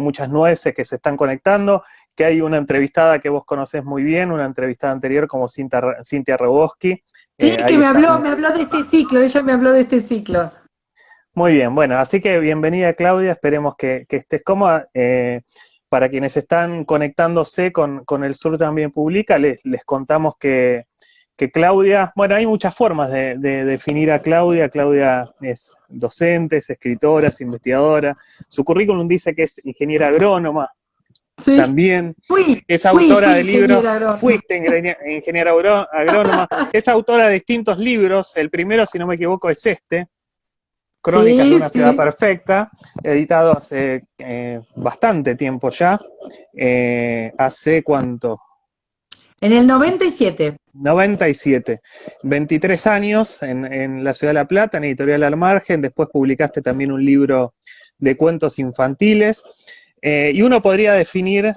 muchas nueces que se están conectando, que hay una entrevistada que vos conocés muy bien, una entrevistada anterior como Cintia Reboski. Sí, que Ahí está. me habló de este ciclo, ella me habló de este ciclo. Muy bien, bueno, así que bienvenida Claudia, esperemos que estés cómoda. Para quienes están conectándose con El Sur También Publica, les contamos que Claudia, bueno, hay muchas formas de definir a Claudia. Claudia es docente, es escritora, es investigadora. Su currículum dice que es ingeniera agrónoma, Sí, también es fui autora de ingeniera libros, agrónoma. fuiste ingeniera agrónoma, es autora de distintos libros. El primero, si no me equivoco, es este, Crónicas de Sí, una ciudad sí. perfecta, editado hace bastante tiempo ya. ¿Hace cuánto? En el 97. 97. 23 años en la ciudad de La Plata, en Editorial Al Margen. Después publicaste también un libro de cuentos infantiles. Y uno podría definir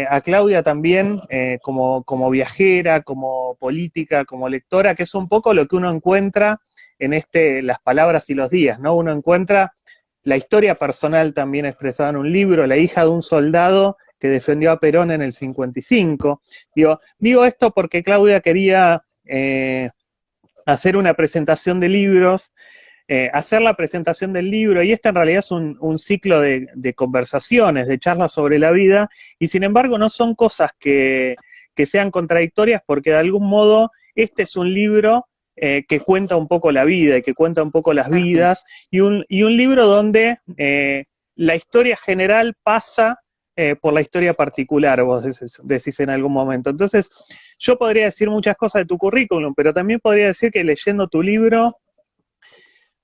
a Claudia también como viajera, como política, como lectora, que es un poco lo que uno encuentra en Las palabras y los días, ¿no? Uno encuentra la historia personal también expresada en un libro, la hija de un soldado que defendió a Perón en el 55. Digo esto porque Claudia quería hacer una presentación de libros, hacer la presentación del libro, y en realidad es un ciclo de conversaciones, de charlas sobre la vida, y sin embargo no son cosas que sean contradictorias, porque de algún modo este es un libro que cuenta un poco la vida y que cuenta un poco las vidas, y un libro donde la historia general pasa por la historia particular, vos decís en algún momento. Entonces, yo podría decir muchas cosas de tu currículum, pero también podría decir que leyendo tu libro,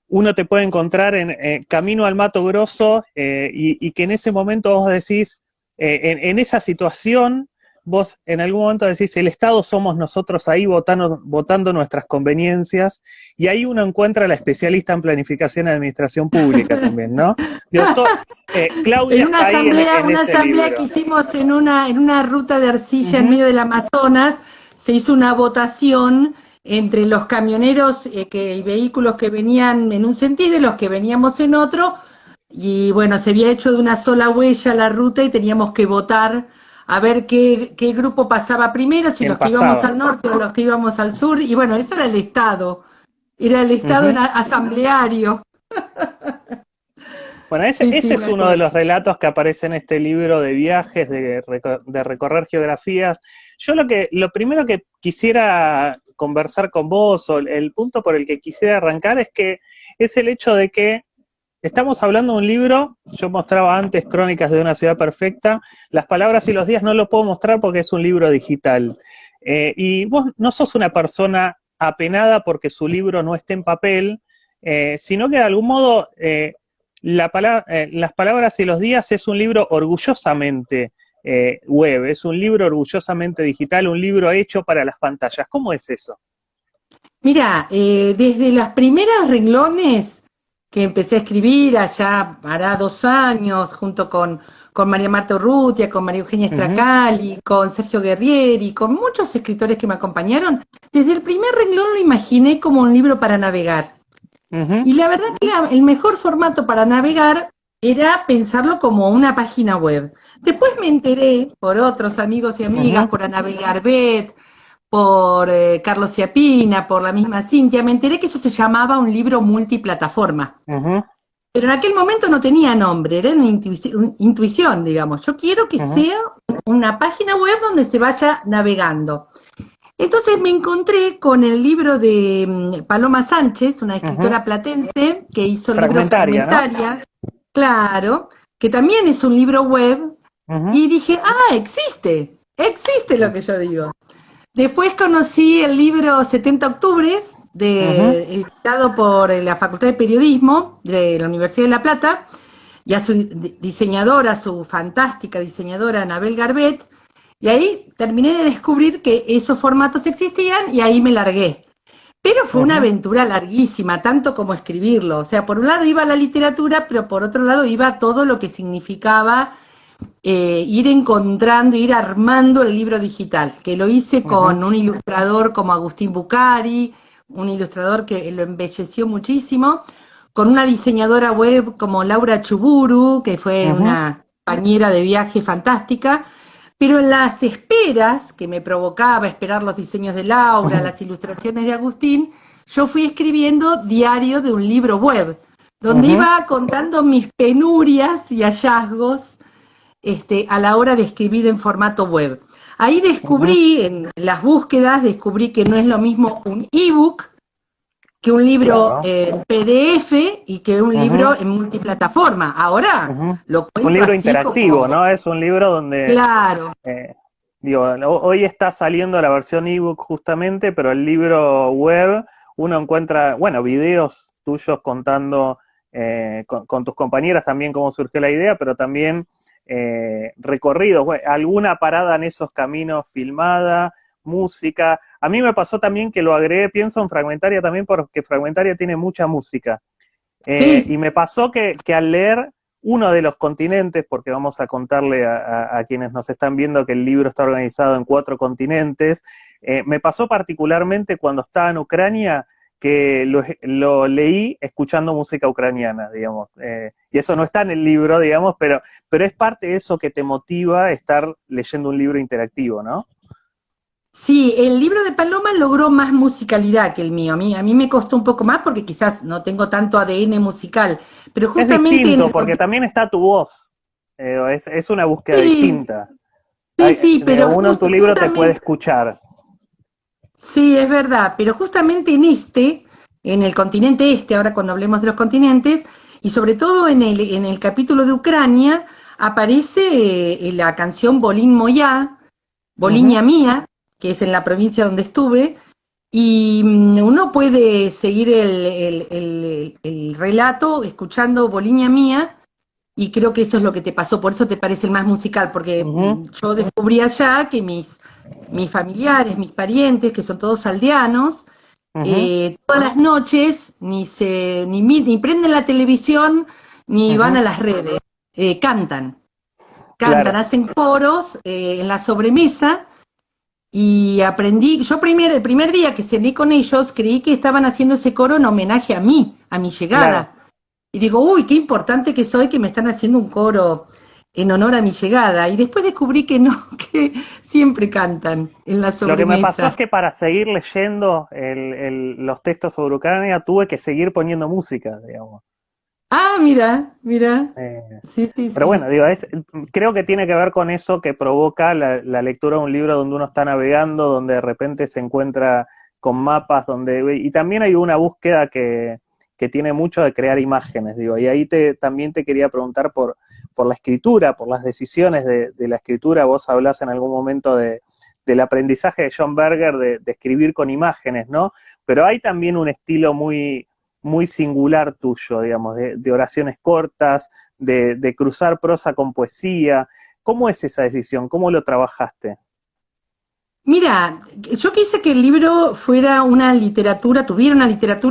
uno te puede encontrar en Camino al Mato Grosso, y que en ese momento vos decís, en esa situación, vos en algún momento decís, el Estado somos nosotros ahí votando nuestras conveniencias, y ahí uno encuentra a la especialista en planificación y administración pública también, ¿no? Digo, Claudia En está ahí en una ese asamblea que libro. hicimos en una ruta de arcilla en Uh-huh. medio del Amazonas, se hizo una votación entre los camioneros y vehículos que venían en un sentido y los que veníamos en otro, y bueno, se había hecho de una sola huella la ruta y teníamos que votar a ver qué grupo pasaba primero, si ¿Quién los que íbamos pasaba? al norte o los que íbamos al sur, y bueno, eso era el Estado Uh-huh. asambleario. Bueno, Sí, ese sí, es me uno de acuerdo. los relatos que aparece en este libro de viajes, de recorrer geografías. Yo lo primero que quisiera conversar con vos, o el punto por el que quisiera arrancar, es que es el hecho de que estamos hablando de un libro. Yo mostraba antes Crónicas de una ciudad perfecta. Las palabras y los días no lo puedo mostrar porque es un libro digital. Y vos no sos una persona apenada porque su libro no esté en papel, sino que de algún modo Las palabras y los días es un libro orgullosamente web, es un libro orgullosamente digital, un libro hecho para las pantallas. ¿Cómo es eso? Mira, desde los primeros renglones que empecé a escribir allá hará 2 años, junto con María Marta Urrutia, con María Eugenia Uh-huh, Stracali, con Sergio Guerrieri, con muchos escritores que me acompañaron, desde el primer renglón lo imaginé como un libro para navegar. uh-huh, Y la verdad que el mejor formato para navegar era pensarlo como una página web. Después me enteré por otros amigos y amigas, uh-huh, por Ana Garbet, por Carlos Ciapina, por la misma Cintia, me enteré que eso se llamaba un libro multiplataforma. uh-huh, Pero en aquel momento no tenía nombre, era una intuición, digamos. Yo quiero que uh-huh, sea una página web donde se vaya navegando. Entonces me encontré con el libro de Paloma Sánchez, una uh-huh. escritora platense que hizo el libro Fragmentaria, ¿no? Fragmentaria, claro, que también es un libro web, Uh-huh, y dije, existe lo que yo digo. Después conocí el libro 70 Octubres, uh-huh, editado por la Facultad de Periodismo de la Universidad de La Plata, y a su diseñadora, su fantástica diseñadora Anabel Garbet, y ahí terminé de descubrir que esos formatos existían y ahí me largué. Pero fue una uh-huh. aventura larguísima, tanto como escribirlo. O sea, por un lado iba la literatura, pero por otro lado iba todo lo que significaba ir encontrando, ir armando el libro digital, que lo hice Uh-huh. con un ilustrador como Agustín Bucari, un ilustrador que lo embelleció muchísimo, con una diseñadora web como Laura Chuburu, que fue Uh-huh. compañera de viaje fantástica, pero en las esperas que me provocaba esperar los diseños de Laura, las ilustraciones de Agustín, yo fui escribiendo diario de un libro web, donde iba contando mis penurias y hallazgos a la hora de escribir en formato web. Ahí descubrí, en las búsquedas, descubrí que no es lo mismo un ebook que un libro en PDF y que un libro en multiplataforma. Ahora lo cuento un libro así interactivo, como... ¿no? Es un libro donde, Claro. digo, hoy está saliendo la versión ebook justamente, pero el libro web uno encuentra, bueno, videos tuyos contando con tus compañeras también cómo surgió la idea, pero también recorridos, bueno, alguna parada en esos caminos filmada, música. A mí me pasó también que lo agregué, pienso en Fragmentaria también, porque Fragmentaria tiene mucha música. Sí. Y me pasó que al leer uno de los continentes, porque vamos a contarle a quienes nos están viendo que el libro está organizado en 4 continentes, me pasó particularmente cuando estaba en Ucrania, que lo leí escuchando música ucraniana, digamos. Y eso no está en el libro, digamos, pero es parte de eso que te motiva estar leyendo un libro interactivo, ¿no? Sí, el libro de Paloma logró más musicalidad que el mío. A mí me costó un poco más porque quizás no tengo tanto ADN musical, pero Es justamente en distinto, el... porque también está tu voz. Es una búsqueda Sí, distinta. sí, pero Uno en tu libro te puede justamente... escuchar. Sí, es verdad, pero justamente en el continente ahora cuando hablemos de los continentes, y sobre todo en el capítulo de Ucrania, aparece la canción Bolín Moyá, Boliña Mía, que es en la provincia donde estuve, y uno puede seguir el relato escuchando Boliña Mía, y creo que eso es lo que te pasó, por eso te parece el más musical, porque yo descubrí allá que mis familiares, mis parientes, que son todos aldeanos, todas las noches ni prenden la televisión ni van a las redes, cantan, Claro. hacen coros en la sobremesa y aprendí, el primer día que cené con ellos creí que estaban haciendo ese coro en homenaje a mí, a mi Claro. llegada. Y digo, uy, qué importante que soy que me están haciendo un coro en honor a mi llegada. Y después descubrí que no, que siempre cantan en la Lo que me pasó es sobremesa. que para seguir leyendo los textos sobre Ucrania tuve que seguir poniendo música, digamos. Ah, mira, mira. Eh, Sí, sí, pero bueno, sí. digo, creo que tiene que ver con eso que provoca la lectura de un libro donde uno está navegando, donde de repente se encuentra con mapas, y también hay una búsqueda que tiene mucho de crear imágenes, digo, y ahí también te quería preguntar por la escritura, por las decisiones de la escritura. Vos hablás en algún momento del aprendizaje de John Berger de escribir con imágenes, ¿no? Pero hay también un estilo muy, muy singular tuyo, digamos, de oraciones cortas, de cruzar prosa con poesía. ¿Cómo es esa decisión? ¿Cómo lo trabajaste? Mira, yo quise que el libro tuviera una literatura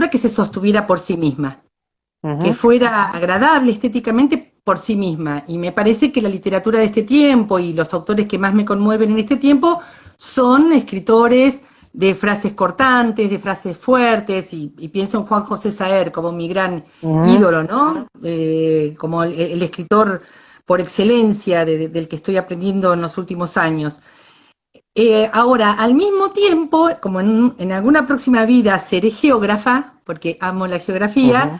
que se sostuviera por sí misma, que Ujú, fuera agradable estéticamente por sí misma. Y me parece que la literatura de este tiempo y los autores que más me conmueven en este tiempo son escritores de frases cortantes, de frases fuertes, y pienso en Juan José Saer como mi gran ujú, ídolo, ¿no? Como el escritor por excelencia del que estoy aprendiendo en los últimos años. Ahora, al mismo tiempo, como en alguna próxima vida seré geógrafa, porque amo la geografía, ujú,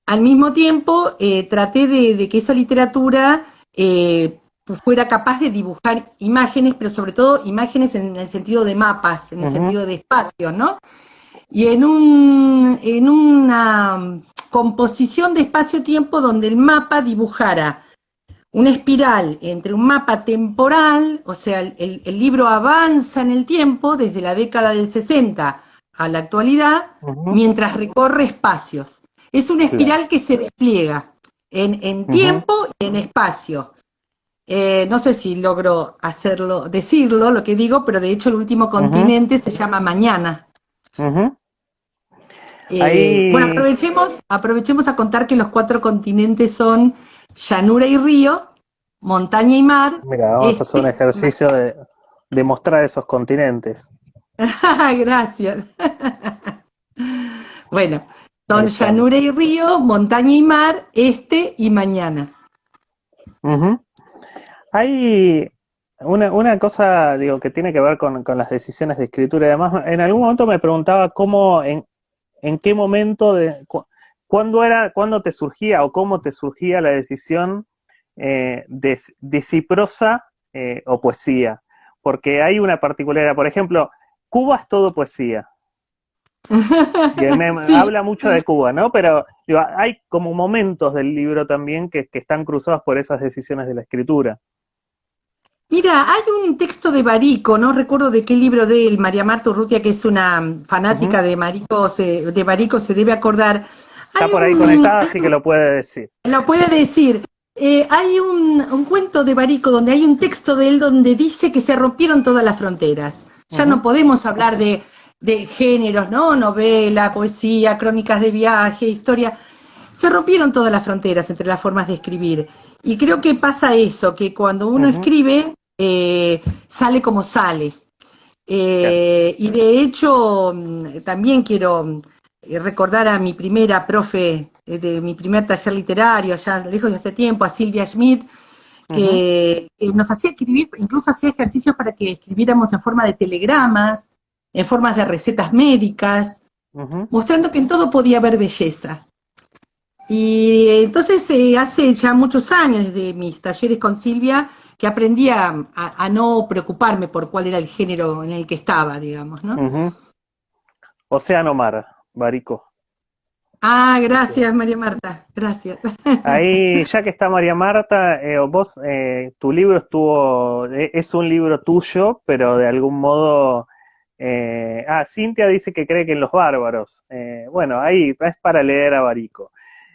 al mismo tiempo traté de que esa literatura fuera capaz de dibujar imágenes, pero sobre todo imágenes en el sentido de mapas, en el ujú, sentido de espacios, ¿no? Y en una composición de espacio-tiempo donde el mapa dibujara una espiral entre un mapa temporal, o sea, el libro avanza en el tiempo desde la década del 60 a la actualidad, ujú. mientras recorre espacios. Es una Claro. espiral que se despliega en Ujú, tiempo y en espacio. No sé si logro decirlo lo que digo, pero de hecho el último ujú, continente se llama Mañana. ujú. Bueno, Ahí, aprovechemos a contar que los 4 continentes son llanura y río, montaña y mar, mira, vamos a hacer un este, ejercicio de mostrar esos continentes. gracias. Bueno, Ahí son estamos. llanura y río, montaña y mar, este y mañana. Ujú. Hay una cosa, digo, que tiene que ver con las decisiones de escritura y además, en algún momento me preguntaba en qué momento, cuándo te surgía o cómo te surgía la decisión de si prosa o poesía. Porque hay una particularidad, por ejemplo, Cuba es todo poesía. Y él me Sí, habla mucho de sí. Cuba, ¿no? Pero digo, hay como momentos del libro también que están cruzados por esas decisiones de la escritura. Mira, hay un texto de Barico, no recuerdo de qué libro de él, María Marta Urrutia, que es una Ujú. fanática de de Barico, se debe acordar. Está Hay por ahí conectada, así que lo puede decir. lo puede decir, hay un cuento de Barico donde hay un texto de él donde dice que se rompieron todas las fronteras. Ya no Ujú, podemos hablar de géneros, ¿no? Novela, poesía, crónicas de viaje, historia. Se rompieron todas las fronteras entre las formas de escribir. Y creo que pasa eso, que cuando uno ujú, escribe, sale como sale. claro. Y de hecho, también quiero recordar a mi primera profe de mi primer taller literario, allá lejos de hace tiempo, a Silvia Schmidt, Ujú, que nos hacía escribir, incluso hacía ejercicios para que escribiéramos en forma de telegramas, en formas de recetas médicas, ujú. mostrando que en todo podía haber belleza. Y entonces hace ya muchos años, desde mis talleres con Silvia, que aprendí a no preocuparme por cuál era el género en el que estaba, digamos, ¿no? Ujú. Océano Mar, Barico. Ah, Océano. gracias, María Marta, gracias. Ahí, ya que está María Marta, vos, tu libro es un libro tuyo, pero de algún modo, Cintia dice que cree que en los bárbaros. Bueno, ahí es para leer a Barico.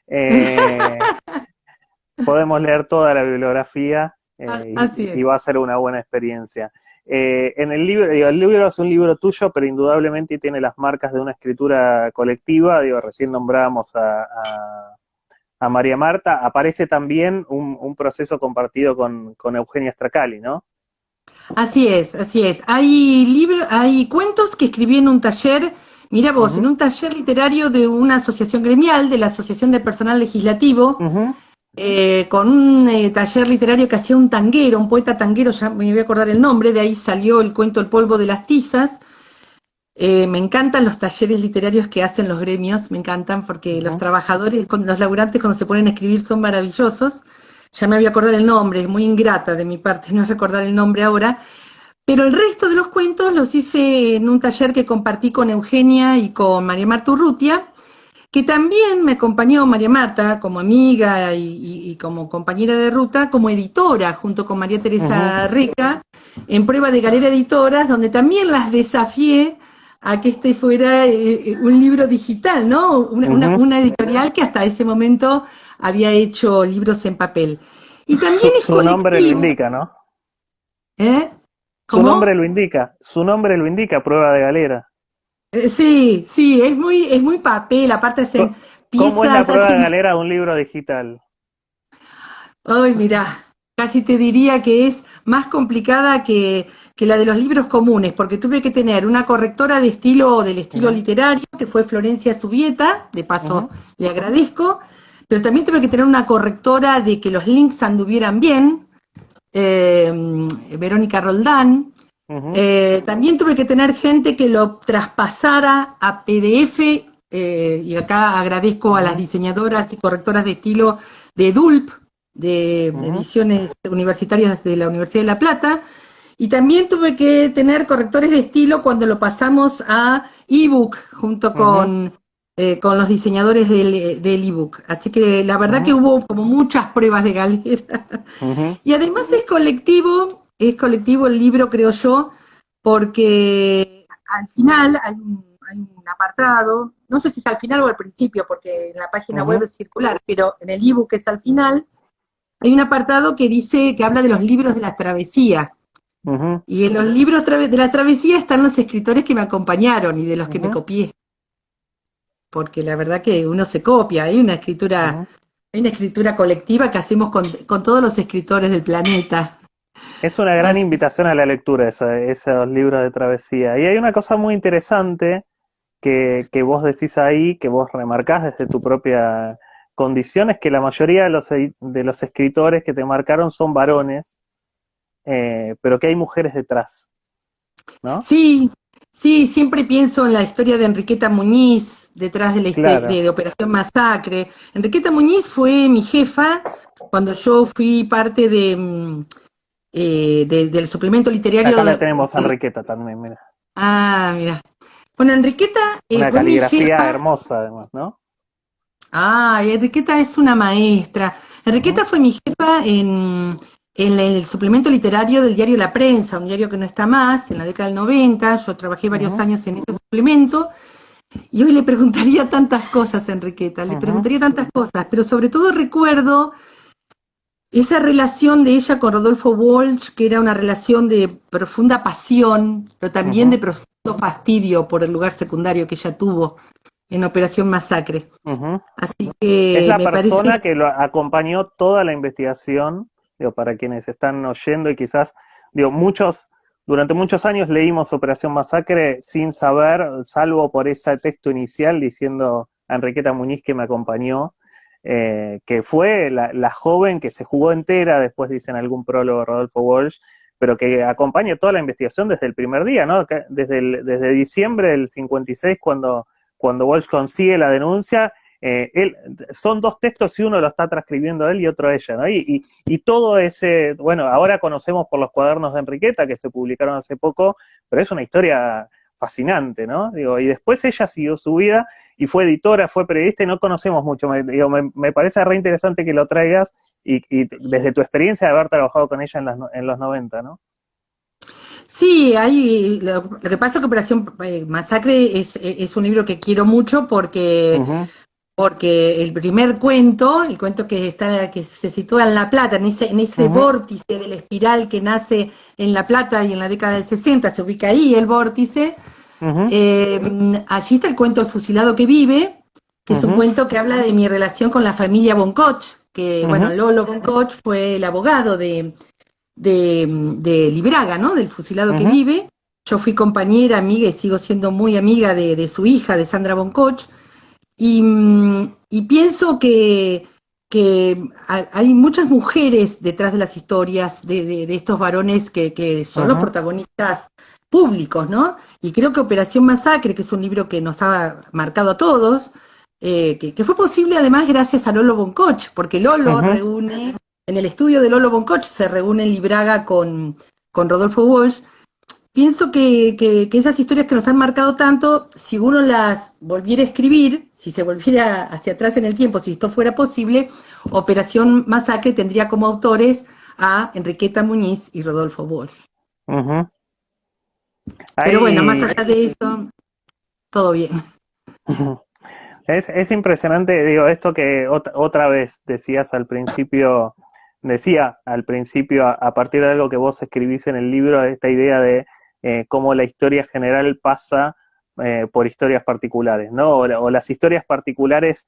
Eh, Podemos leer toda la bibliografía Así y es. va a ser una buena experiencia. En el libro, digo, el libro es un libro tuyo, pero indudablemente tiene las marcas de una escritura colectiva. Digo, recién nombrábamos a María Marta. Aparece también un proceso compartido con Eugenia Stracali, ¿no? Así es, así es. Hay libros, hay cuentos que escribí en un taller, mira vos, en Ujú, un taller literario de una asociación gremial, de la Asociación de Personal Legislativo, ujú, con un taller literario que hacía un tanguero, un poeta tanguero, ya me voy a acordar el nombre, de ahí salió el cuento El polvo de las tizas. Me encantan los talleres literarios que hacen los gremios, me encantan porque los ujú. trabajadores, los laburantes cuando se ponen a escribir son maravillosos. Ya me voy a acordar el nombre, es muy ingrata de mi parte no recordar el nombre ahora, pero el resto de los cuentos los hice en un taller que compartí con Eugenia y con María Marta Urrutia, que también me acompañó María Marta como amiga y como compañera de ruta, como editora, junto con María Ujú. Teresa Reca, en prueba de Galera Editoras, donde también las desafié a que este fuera un libro digital, ¿no? Ujú. Una editorial que hasta ese momento había hecho libros en papel. Y también es Su nombre lo colectivo, indica, ¿no? ¿eh? Su nombre ¿Cómo? lo indica, su nombre lo indica, Prueba de Galera. Sí, sí, es muy papel, aparte hacen ¿Cómo es la piezas, prueba de hacen. galera de un libro digital? Ay, mirá, casi te diría que es más complicada que la de los libros comunes, porque tuve que tener una correctora de estilo, del estilo Ujú, literario, que fue Florencia Subieta, de paso ujú, le agradezco, pero también tuve que tener una correctora de que los links anduvieran bien, eh, Verónica Roldán. ujú, También tuve que tener gente que lo traspasara a PDF, y acá agradezco a las ujú, diseñadoras y correctoras de estilo de DULP, de ujú, ediciones universitarias de la Universidad de La Plata, y también tuve que tener correctores de estilo cuando lo pasamos a ebook junto ujú, con los diseñadores del ebook. Así que la verdad que ujú, hubo como muchas pruebas de galera. ujú, Y además es colectivo el libro, creo yo, porque al final hay un apartado, no sé si es al final o al principio, porque en la página web ujú, es circular, pero en el ebook es al final, hay un apartado que dice, que habla de los libros de la travesía. ujú, Y en los libros de la travesía están los escritores que me acompañaron y de los que me ujú, copié, porque la verdad que uno se copia, ujú. hay una escritura colectiva que hacemos con todos los escritores del planeta. Es una gran Así. invitación a la lectura esos libros de travesía. Y hay una cosa muy interesante que vos decís ahí, que vos remarcás desde tu propia condición, es que la mayoría de los escritores que te marcaron son varones, pero que hay mujeres detrás, ¿no? Sí, sí, siempre pienso en la historia de Enriqueta Muñiz, detrás de Claro. de Operación Masacre. Enriqueta Muñiz fue mi jefa cuando yo fui parte de, del suplemento Acá literario la tenemos a de... Enriqueta también, mira. Ah, mira. Bueno, Enriqueta Una fue mi caligrafía jefa. hermosa, además, ¿no? Ah, Enriqueta es una maestra. Ujú, Enriqueta fue mi jefa en el suplemento literario del diario La Prensa, un diario que no está más, en la década del 90. Yo trabajé varios ujú, años en ese suplemento y hoy le preguntaría tantas cosas a Enriqueta, le ujú, preguntaría tantas cosas, pero sobre todo recuerdo esa relación de ella con Rodolfo Walsh, que era una relación de profunda pasión, pero también de ujú, profundo fastidio por el lugar secundario que ella tuvo en Operación Masacre. ujú. Así Es que la me parece. persona que lo acompañó toda la investigación, digo, para quienes están oyendo y quizás, digo, durante muchos años leímos Operación Masacre sin saber, salvo por ese texto inicial diciendo a Enriqueta Muñiz que me acompañó, que fue la joven que se jugó entera, después dicen algún prólogo Rodolfo Walsh, pero que acompaña toda la investigación desde el primer día, ¿no? Desde diciembre del 56, cuando Walsh consigue la denuncia, son dos textos y uno lo está transcribiendo él y otro ella, ¿no? Y todo ese, bueno, ahora conocemos por los cuadernos de Enriqueta que se publicaron hace poco, pero es una historia fascinante, ¿no? Digo, y después ella siguió su vida y fue editora, fue periodista y no conocemos mucho. Me parece re interesante que lo traigas y desde tu experiencia de haber trabajado con ella en los 90, ¿no? Sí, lo que pasa es que Operación Masacre es un libro que quiero mucho Ujú, porque el primer cuento, el cuento que se sitúa en La Plata, en ese ujú, vórtice de la espiral que nace en La Plata y en la década del 60, se ubica ahí el vórtice. ujú, Allí está el cuento El fusilado que vive, que es un ujú, cuento que habla de mi relación con la familia Boncoch, que, bueno, ujú, Lolo Boncoch fue el abogado de Libraga, ¿no? Del fusilado que ujú, vive. Yo fui compañera, amiga y sigo siendo muy amiga de su hija, de Sandra Boncoch. Y pienso que hay muchas mujeres detrás de las historias de estos varones que son los ujú, protagonistas públicos, ¿no? Y creo que Operación Masacre, que es un libro que nos ha marcado a todos, que fue posible además gracias a Lolo Boncoch, porque Lolo ujú. reúne, en el estudio de Lolo Boncoch se reúne Libraga con Rodolfo Walsh. Pienso que esas historias que nos han marcado tanto, si uno las volviera a escribir, si se volviera hacia atrás en el tiempo, si esto fuera posible, Operación Masacre tendría como autores a Enriqueta Muñiz y Rodolfo Wolf. Ujú. Pero bueno, más Hay, allá de eso, todo bien. es impresionante, digo, esto que otra vez decía al principio, a partir de algo que vos escribís en el libro, esta idea de cómo la historia general pasa por historias particulares, ¿no? O las historias particulares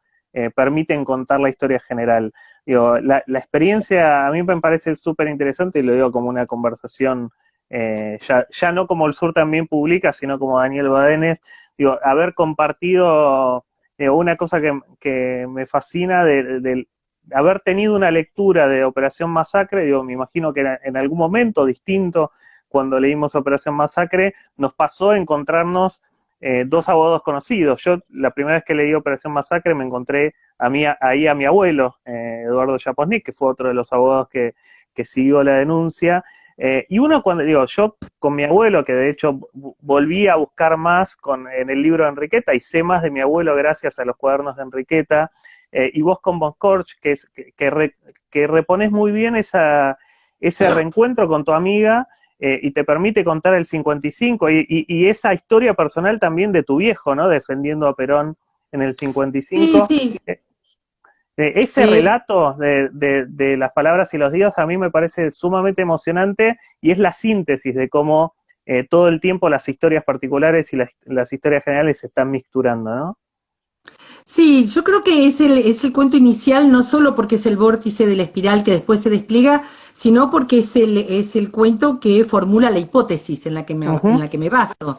permiten contar la historia general. Digo, la experiencia a mí me parece súper interesante y lo digo como una conversación, ya no como el Sur también publica, sino como Daniel Badenes, digo, haber compartido una cosa que me fascina de haber tenido una lectura de Operación Masacre, digo, me imagino que en algún momento distinto, cuando leímos Operación Masacre, nos pasó encontrarnos dos abogados conocidos. Yo, la primera vez que leí Operación Masacre, me encontré ahí a mi abuelo, Eduardo Chaposnik, que fue otro de los abogados que siguió la denuncia. Y uno cuando, digo, yo con mi abuelo, que de hecho volví a buscar más en el libro de Enriqueta y sé más de mi abuelo gracias a los cuadernos de Enriqueta, y vos con Boncorch, que repones muy bien ese reencuentro con tu amiga y te permite contar el 55 y esa historia personal también de tu viejo, ¿no? Defendiendo a Perón en el Sí, 55. sí. Ese Eh, relato de las palabras y los días a mí me parece sumamente emocionante y es la síntesis de cómo todo el tiempo las historias particulares y las historias generales se están mixturando, ¿no? sí, yo creo que es el cuento inicial, no solo porque es el vórtice de la espiral que después se despliega, sino porque es el cuento que formula la hipótesis en Ujú, la que me baso.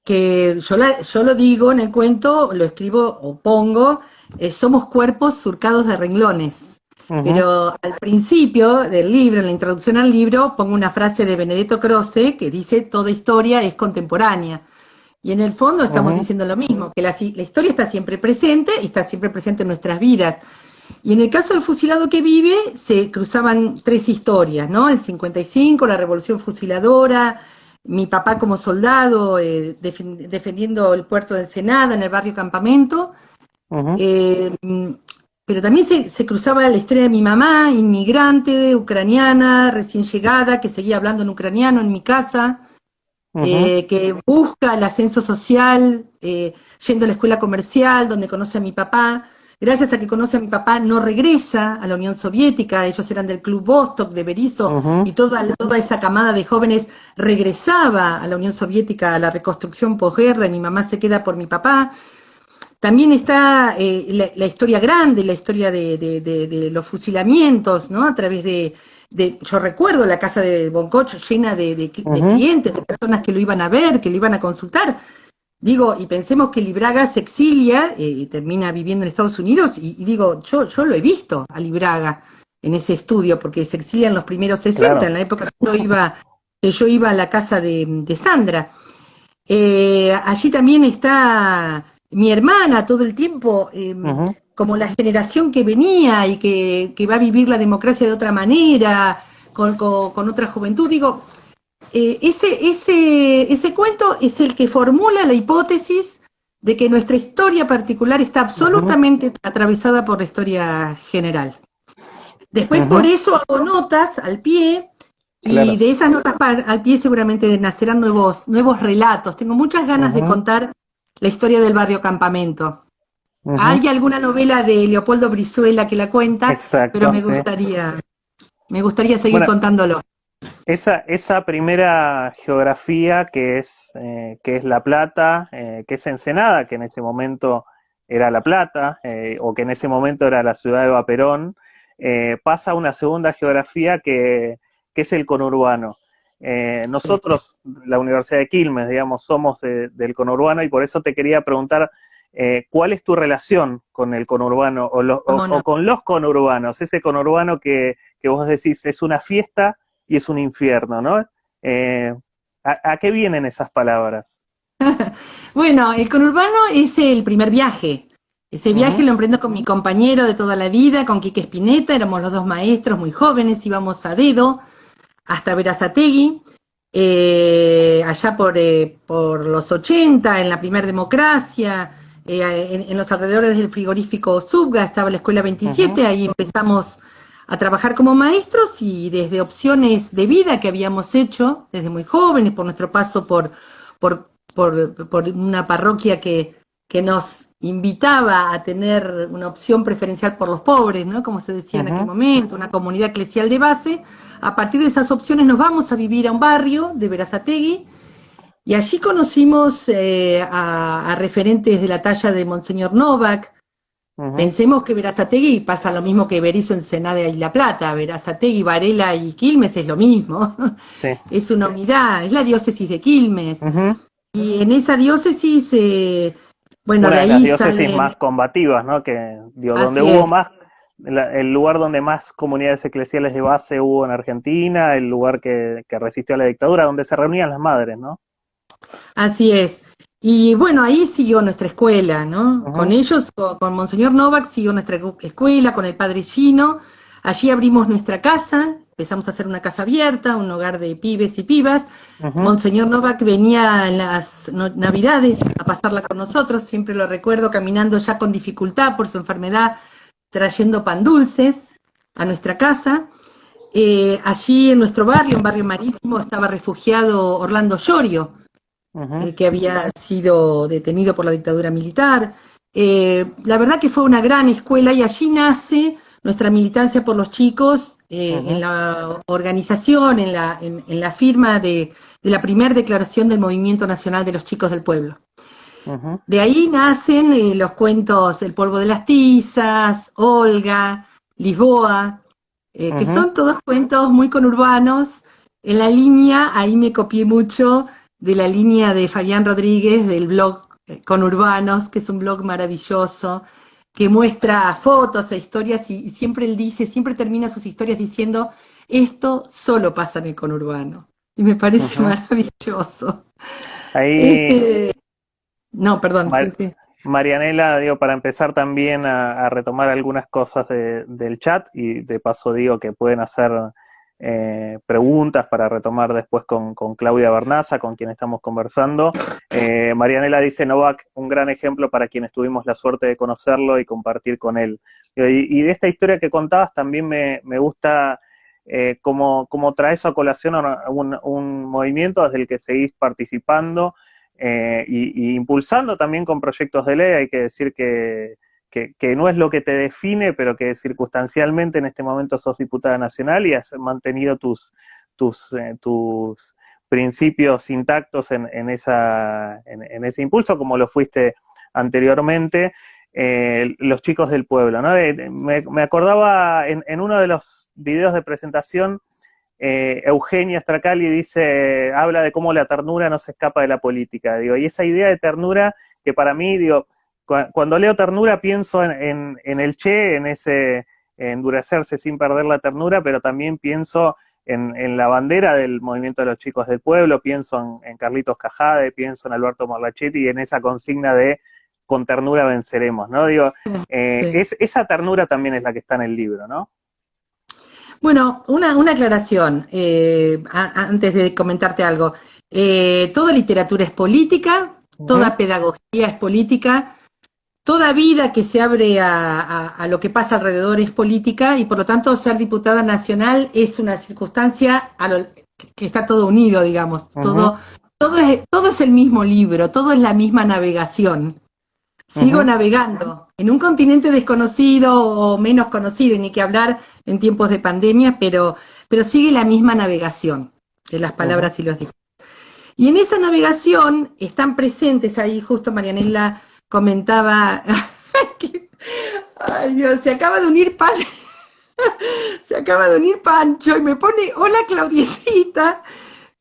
Que yo lo digo en el cuento, lo escribo o pongo, somos cuerpos surcados de renglones. Ujú, Pero al principio del libro, en la introducción al libro, pongo una frase de Benedetto Croce que dice: toda historia es contemporánea. Y en el fondo estamos ujú, diciendo lo mismo, que la historia está siempre presente y está siempre presente en nuestras vidas. Y en el caso del fusilado que vive, se cruzaban tres historias, ¿no? El 55, la revolución fusiladora, mi papá como soldado defendiendo el puerto de Ensenada en el barrio Campamento, ujú, eh, pero también se cruzaba la historia de mi mamá, inmigrante, ucraniana, recién llegada, que seguía hablando en ucraniano en mi casa, ujú, que busca el ascenso social, yendo a la escuela comercial, donde conoce a mi papá. Gracias a que conoce a mi papá, no regresa a la Unión Soviética, ellos eran del Club Vostok, de Berisso, ujú, y toda esa camada de jóvenes regresaba a la Unión Soviética, a la reconstrucción posguerra, y mi mamá se queda por mi papá. También está la historia grande, la historia de los fusilamientos, ¿no? A través yo recuerdo la casa de Boncoch llena de ujú. clientes, de personas que lo iban a ver, que lo iban a consultar. Digo, y pensemos que Libraga se exilia y termina viviendo en Estados Unidos, y digo, yo lo he visto a Libraga en ese estudio, porque se exilia en los primeros 60, en Claro. la época que yo iba a la casa de Sandra. Allí también está mi hermana todo el tiempo, Ujú, como la generación que venía y que va a vivir la democracia de otra manera, con otra juventud. Digo, ese cuento es el que formula la hipótesis de que nuestra historia particular está ujú, absolutamente atravesada por la historia general. Después por ujú. eso hago notas al pie, y Claro. de esas notas al pie seguramente nacerán nuevos relatos. Tengo muchas ganas de Ujú, contar la historia del barrio Campamento. ujú. Hay alguna novela de Leopoldo Brizuela que la cuenta, pero Exacto, sí. me gustaría seguir Bueno, contándolo. esa primera geografía que es La Plata, que es Ensenada, que en ese momento era La Plata, o que en ese momento era la ciudad de Vaperón, pasa a una segunda geografía que es el conurbano. Sí, Nosotros, la Universidad de Quilmes, digamos, somos del conurbano y por eso te quería preguntar cuál es tu relación con el conurbano cómo o no. con los conurbanos, ese conurbano que vos decís es una fiesta y es un infierno, ¿no? Eh, a qué vienen esas palabras? Bueno, el conurbano es el primer viaje. Ese viaje Ujú, lo emprendo con mi compañero de toda la vida, con Quique Spinetta. Éramos los dos maestros muy jóvenes, íbamos a dedo hasta Berazategui, allá por los 80, en la primera democracia, en los alrededores del frigorífico Subga, estaba la escuela ujú, 27, ahí empezamos a trabajar como maestros, y desde opciones de vida que habíamos hecho desde muy jóvenes, por nuestro paso por una parroquia que nos invitaba a tener una opción preferencial por los pobres, ¿no? Como se decía en aquel ujú, momento, una comunidad eclesial de base. A partir de esas opciones nos vamos a vivir a un barrio de Berazategui, y allí conocimos a referentes de la talla de Monseñor Novak. ujú. Pensemos que Berazategui pasa lo mismo que Berisso, Ensenada y La Plata. Berazategui, Varela y Quilmes es lo mismo. Sí. Es una unidad, es la diócesis de Quilmes. Ujú. Y en esa diócesis, bueno, Una de de las ahí diócesis salen, más combativas, ¿no? Que, digo, donde así hubo es, más, el lugar donde más comunidades eclesiales de base hubo en Argentina, el lugar que resistió a la dictadura, donde se reunían las madres, ¿no? así es. Y bueno, ahí siguió nuestra escuela, ¿no? Con Ujú, ellos, con Monseñor Novak, siguió nuestra escuela, con el Padre Gino. Allí abrimos nuestra casa, empezamos a hacer una casa abierta, un hogar de pibes y pibas. ujú, Monseñor Novak venía en las Navidades a pasarla con nosotros, siempre lo recuerdo, caminando ya con dificultad por su enfermedad, trayendo pan dulces a nuestra casa. Allí en nuestro barrio, un barrio marítimo, estaba refugiado Orlando Llorio, ujú, que había sido detenido por la dictadura militar. La verdad que fue una gran escuela, y allí nace nuestra militancia por los chicos, en ujú, la organización, en la firma de la primera declaración del Movimiento Nacional de los Chicos del Pueblo. ujú, De ahí nacen los cuentos El polvo de las tizas, Olga, Lisboa, que ujú. son todos cuentos muy conurbanos. En la línea, ahí me copié mucho de la línea de Fabián Rodríguez del blog Conurbanos, que es un blog maravilloso. que muestra fotos e historias y siempre él dice, siempre termina sus historias diciendo, esto solo pasa en el conurbano. Y me parece maravilloso. Ahí, Este, no, perdón, sí, Mar- sí. Marianela, digo, para empezar también a retomar algunas cosas del chat y de paso digo que pueden hacer preguntas para retomar después con Claudia Bernaza, con quien estamos conversando. Marianela dice, Novak, un gran ejemplo para quienes tuvimos la suerte de conocerlo y compartir con él. Y de esta historia que contabas también me gusta cómo traes a colación un movimiento desde el que seguís participando, y impulsando también con proyectos de ley. Hay que decir que no es lo que te define, pero que circunstancialmente en este momento sos diputada nacional y has mantenido tus principios intactos en ese impulso, como lo fuiste anteriormente. Los chicos del pueblo, ¿no? Me acordaba en uno de los videos de presentación, Eugenia Stracali dice, habla de cómo la ternura no se escapa de la política, digo, y esa idea de ternura que para mí, digo, cuando leo ternura pienso en el Che, en ese endurecerse sin perder la ternura, pero también pienso en la bandera del movimiento de los chicos del pueblo, pienso en Carlitos Cajade, pienso en Alberto Morlachetti y en esa consigna de con ternura venceremos, ¿no? Digo, Sí. esa ternura también es la que está en el libro, ¿no? Bueno, una aclaración antes de comentarte algo. Toda literatura es política, Uh-huh. toda pedagogía es política, toda vida que se abre a lo que pasa alrededor es política y por lo tanto ser diputada nacional es una circunstancia que está todo unido, digamos. Uh-huh. Todo es el mismo libro, todo es la misma navegación. Sigo Uh-huh. navegando en un continente desconocido o menos conocido, y ni que hablar en tiempos de pandemia, pero sigue la misma navegación de las Uh-huh. palabras y los discursos. Y en esa navegación están presentes, ahí justo Marianela comentaba, que, ay Dios, se acaba de unir Pancho y me pone, hola Claudiecita,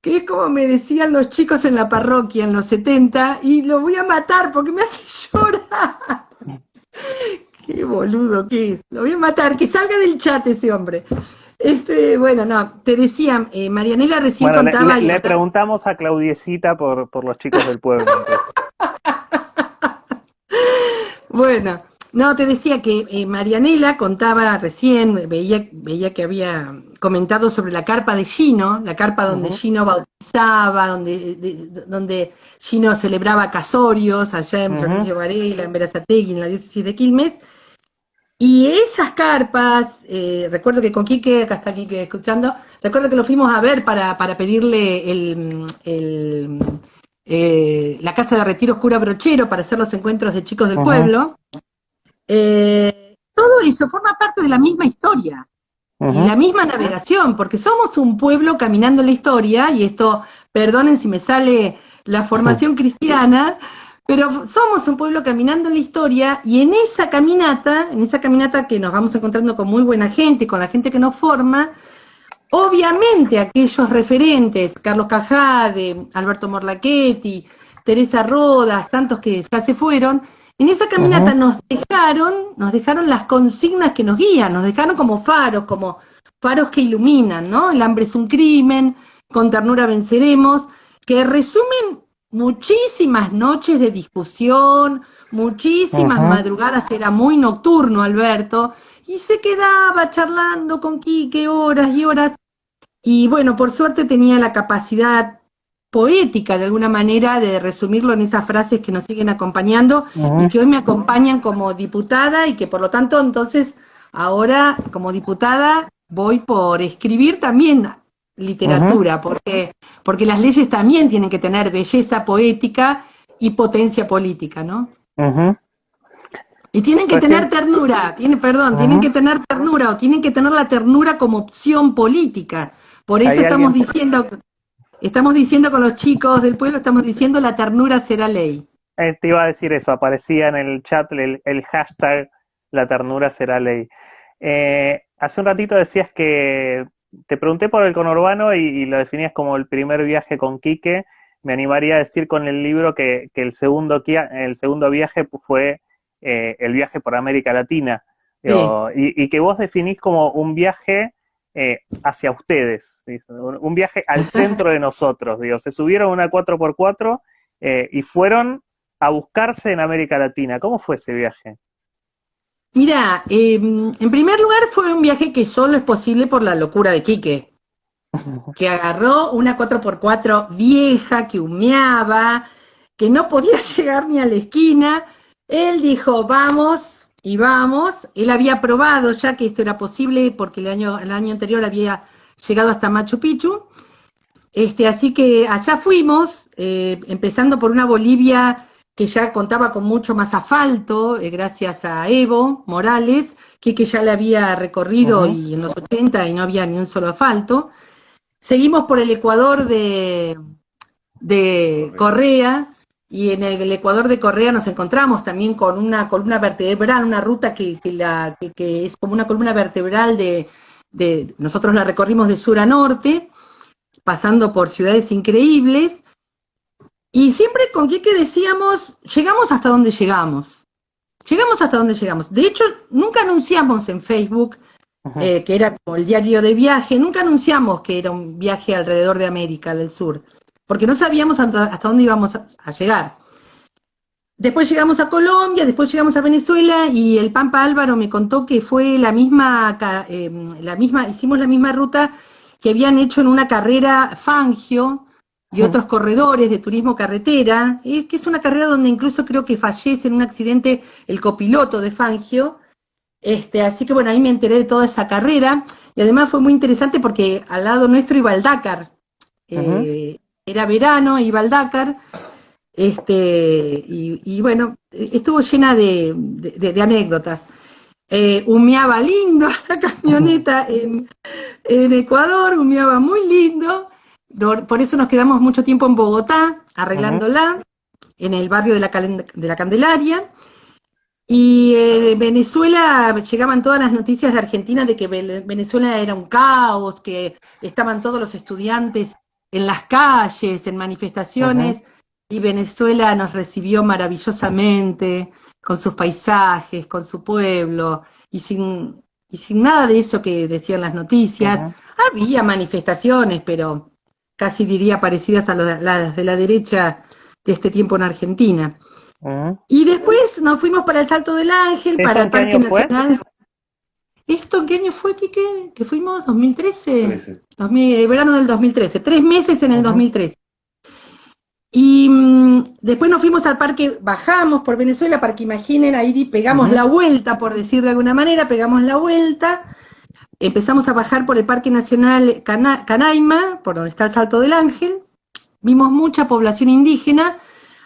que es como me decían los chicos en la parroquia en los 70, y lo voy a matar porque me hace llorar. Qué boludo que es. Lo voy a matar, que salga del chat ese hombre. Bueno, no, te decía, Marianela recién Bueno, contaba y le hablaba. preguntamos a Claudiecita por los chicos del pueblo, entonces. Bueno, no, te decía que Marianela contaba recién, veía que había comentado sobre la carpa de Gino, la carpa donde Uh-huh. Gino bautizaba, donde Gino celebraba casorios allá en Uh-huh. Florencio Varela, en Berazategui, en la diócesis de Quilmes. Y esas carpas, recuerdo que con Quique, acá está Quique escuchando, recuerdo que lo fuimos a ver para pedirle la casa de retiro Cura Brochero para hacer los encuentros de chicos del Uh-huh. pueblo. Todo eso forma parte de la misma historia y Uh-huh. la misma navegación, porque somos un pueblo caminando en la historia, y esto, perdonen si me sale la formación cristiana, pero somos un pueblo caminando en la historia, y en esa caminata que nos vamos encontrando con muy buena gente, con la gente que nos forma, obviamente aquellos referentes, Carlos Cajade, Alberto Morlachetti, Teresa Rodas, tantos que ya se fueron, en esa caminata Uh-huh. nos dejaron las consignas que nos guían, nos dejaron como faros que iluminan, ¿no? El hambre es un crimen, con ternura venceremos, que resumen muchísimas noches de discusión, muchísimas Uh-huh. madrugadas, era muy nocturno Alberto, y se quedaba charlando con Quique horas y horas, y bueno, por suerte tenía la capacidad poética de alguna manera de resumirlo en esas frases que nos siguen acompañando y Uh-huh. que hoy me acompañan como diputada, y que por lo tanto entonces ahora como diputada voy por escribir también Uh-huh. literatura, porque las leyes también tienen que tener belleza poética y potencia política, ¿no? Uh-huh. Y tienen que tener Recién. ternura, tienen Uh-huh. que tener ternura, o tienen que tener la ternura como opción política. Por eso Hay alguien, estamos diciendo con los chicos del pueblo, estamos diciendo la ternura será ley. te iba a decir eso, aparecía en el chat el hashtag la ternura será ley. Hace un ratito decías que te pregunté por el conurbano y lo definías como el primer viaje con Quique. Me animaría a decir con el libro que el segundo viaje fue el viaje por América Latina, Sí. digo, y que vos definís como un viaje hacia ustedes, un viaje al centro de nosotros, digo, se subieron a una 4x4 y fueron a buscarse en América Latina. ¿Cómo fue ese viaje? Mira, en primer lugar fue un viaje que solo es posible por la locura de Quique, que agarró una 4x4 vieja, que humeaba, que no podía llegar ni a la esquina. Él dijo, vamos, y vamos. Él había probado ya que esto era posible porque el año anterior había llegado hasta Machu Picchu. Así que allá fuimos, empezando por una Bolivia que ya contaba con mucho más asfalto, gracias a Evo Morales, que ya la había recorrido Ujú. y en los 80 y no había ni un solo asfalto. Seguimos por el Ecuador de Correa, y en el Ecuador de Correa nos encontramos también con una columna vertebral, una ruta que es como una columna vertebral nosotros la recorrimos de sur a norte, pasando por ciudades increíbles, y siempre con Quique decíamos, llegamos hasta donde llegamos. Llegamos hasta donde llegamos. De hecho, nunca anunciamos en Facebook, Ujú. que era como el diario de viaje, nunca anunciamos que era un viaje alrededor de América del Sur, porque no sabíamos hasta dónde íbamos a llegar. Después llegamos a Colombia, después llegamos a Venezuela, y el Pampa Álvaro me contó que fue hicimos la misma ruta que habían hecho en una carrera Fangio y Ujú. otros corredores de turismo carretera, que es una carrera donde incluso creo que fallece en un accidente el copiloto de Fangio. Así que bueno, ahí me enteré de toda esa carrera, y además fue muy interesante porque al lado nuestro iba el Dakar. Ujú. Eh, Era verano, iba al Dakar, y bueno, estuvo llena de anécdotas. Humeaba lindo la Ujú. camioneta en Ecuador, humeaba muy lindo. Por eso nos quedamos mucho tiempo en Bogotá, Ujú. arreglándola, en el barrio de la Candelaria. Y en Venezuela llegaban todas las noticias de Argentina de que Venezuela era un caos, que estaban todos los estudiantes en las calles, en Ujú. manifestaciones, y Venezuela nos recibió maravillosamente, con sus paisajes, con su pueblo, y sin nada de eso que decían las noticias. Ujú. Había manifestaciones, pero casi diría parecidas a las de la derecha de este tiempo en Argentina. Ujú. Y después nos fuimos para el Salto del Ángel, ¿Eso para en el qué Parque año fue? Nacional. ¿Esto en qué año fue, Quique? ¿Que fuimos? ¿2013? 13. El verano del 2013, 3 meses en el Ujú. 2013. Y después nos fuimos al parque, bajamos por Venezuela para que imaginen, ahí pegamos Ujú. la vuelta, por decir de alguna manera, pegamos la vuelta, empezamos a bajar por el Parque Nacional Canaima, por donde está el Salto del Ángel, vimos mucha población indígena.